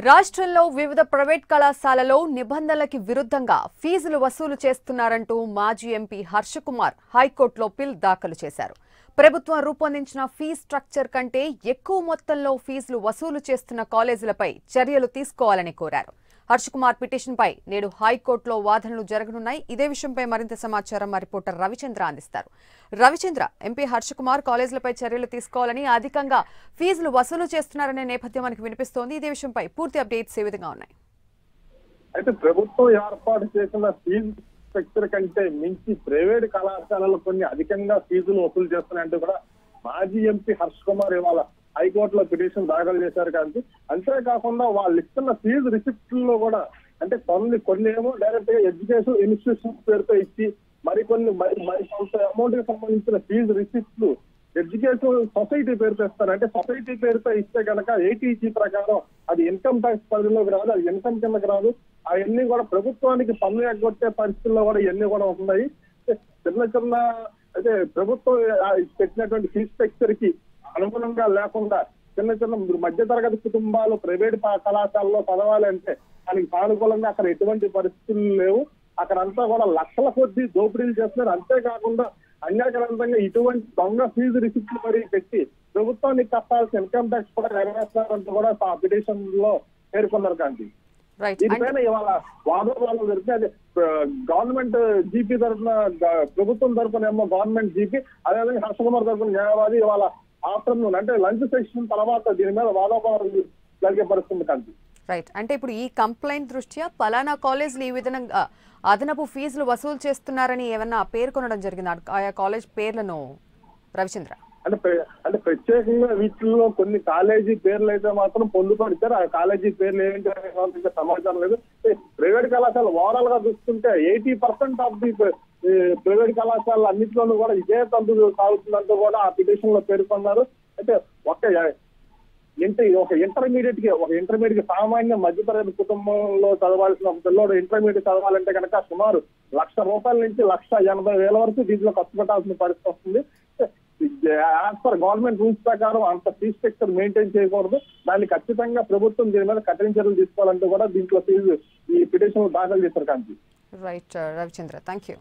రాష్ట్రంలో వివిధ ప్రైవేట్ కళాశాలలో నిబంధనలకు విరుద్ధంగా ఫీజులు వసూలు చేస్తున్నారంటూ మాజీ ఎంపీ హర్షకుమార్ హైకోర్టులో పిల్ దాఖలు చేశారు. ప్రభుత్వం రూపొందించిన ఫీజు స్ట్రక్చర్ కంటే ఎక్కువ మొత్తంలో ఫీజులు వసూలు చేస్తున్న కాలేజీలపై చర్యలు తీసుకోవాలని కోరారు. హర్షకుమార్ పిటిషన్పై నేడు హైకోర్టులో వాదనలు జరగనున్నాయి. ఇదే విషయంపై మరింత సమాచారం మా రిపోర్టర్ రవిచంద్ర అందిస్తారు. రవిచంద్ర, ఎంపీ హర్షకుమార్ కాలేజీలపై చర్యలు తీసుకోవాలని అధికంగా ఫీజులు వసూలు చేస్తున్నారనే నేపథ్యం మనకు వినిపిస్తోంది. ఇదే విషయంపై పూర్తి అప్డేట్స్ ఏ విధంగా ఉన్నాయి? అయితే ప్రభుత్వం ఏర్పాటు చేసిన ఫీజు స్ట్రక్చర్ కంటే మించి ప్రైవేట్ కళాశాలలు కొన్ని అధికంగా ఫీజులు వసూలు చేస్తున్నాయంటూ కూడా మాజీ ఎంపీ హర్షకుమార్ ఇవాళ హైకోర్టులో పిటిషన్ దాఖలు చేశారు. కానీ అంతేకాకుండా వాళ్ళు ఇస్తున్న ఫీజు రిసిప్ట్లో కూడా అంటే కొన్ని ఏమో డైరెక్ట్ గా ఎడ్యుకేషన్ ఇన్స్టిట్యూషన్ పేరుతో ఇచ్చి మరికొన్ని మరి కొంత అమౌంట్ కి సంబంధించిన ఫీజు రిసిప్ట్లు ఎడ్యుకేషన్ సొసైటీ పేరుతో ఇస్తారు. అంటే సొసైటీ పేరుతో ఇస్తే కనుక ఏటీజీ ప్రకారం అది ఇన్కమ్ ట్యాక్స్ పరిధిలోకి రాదు, అది ఇన్కమ్ కిందకి రాదు. అవన్నీ కూడా ప్రభుత్వానికి పన్ను ఎగ్గొట్టే పరిస్థితుల్లో కూడా ఇవన్నీ కూడా ఉన్నాయి. చిన్న అయితే ప్రభుత్వం పెట్టినటువంటి ఫీజు స్ట్రక్చర్ కి అనుగుణంగా లేకుండా చిన్న మధ్యతరగతి కుటుంబాలు ప్రైవేట్ కళాశాలలో చదవాలంటే దానికి సానుకూలంగా అక్కడ ఎటువంటి పరిస్థితులు లేవు. అక్కడంతా కూడా లక్షల కొద్దీ దోపిడీలు చేస్తున్నారు. అంతేకాకుండా అన్యాయకరంగా ఇటువంటి దొంగ ఫీజు రిసిప్ట్లు మరీ పెట్టి ప్రభుత్వానికి కట్టాల్సిన ఇన్కమ్ ట్యాక్స్ కూడా నెరవేర్చారంటూ కూడా ఆ పిటిషన్ లో పేర్కొన్నారు. కాంతి దీనిపైన ఇవాళ వాదోపాదనలు జరిగితే అది గవర్నమెంట్ జీపీ తరఫున ప్రభుత్వం తరఫున ఏమో గవర్నమెంట్ జీపీ, అదేవిధంగా హర్షకుమార్ తరఫున న్యాయవాది ఇవాళ ఆఫ్టర్నూన్ అంటే లంచ్ సెషన్ తర్వాత దీని మీద వాదోపాదనలు జరిగే పరిస్థితి. కాంతి రైట్, అంటే ఇప్పుడు ఈ కంప్లైంట్ దృష్ట్యా పలానా కాలేజీలు ఈ విధంగా అదనపు ఫీజులు వసూలు చేస్తున్నారని ఏమన్నా పేర్కొనడం జరిగింది ఆయా కాలేజ్ పేర్లను? రవిచంద్ర, అంటే ప్రత్యేకంగా వీటిల్లో కొన్ని కాలేజీ పేర్లు అయితే మాత్రం పొందుపరిచారు. ఆ కాలేజీ పేర్లు ఏంటంటే సమాచారం లేదు. ప్రైవేట్ కళాశాల ఓవరాల్ గా చూసుకుంటే 80% ఆఫ్ ది ప్రైవేట్ కళాశాలలు అన్నింటిలోనూ కూడా ఇదే తంతు సాగుతుందంటూ కూడా ఆ పిటిషన్ లో పేర్కొన్నారు. అయితే ఒక ఇంటర్మీడియట్ సామాన్య మధ్యతరగతి కుటుంబంలో చదవాల్సిన ఒక పిల్లోడు ఇంటర్మీడియట్ చదవాలంటే కనుక సుమారు ₹1,00,000 నుంచి ₹1,80,000 వరకు దీంట్లో ఖర్చు పెట్టాల్సిన పరిస్థితి వస్తుంది. యాజ్ పర్ గవర్నమెంట్ రూల్స్ ప్రకారం అంత ఫీజ్ స్ట్రక్చర్ మెయింటైన్ చేయకూడదు. దాన్ని ఖచ్చితంగా ప్రభుత్వం దీని మీద కఠిన చర్యలు తీసుకోవాలంటూ కూడా దీంట్లో ఈ పిటిషన్ దాఖలు చేశారు. కాంతి రైట్ రవిచంద్ర, థ్యాంక్ యూ.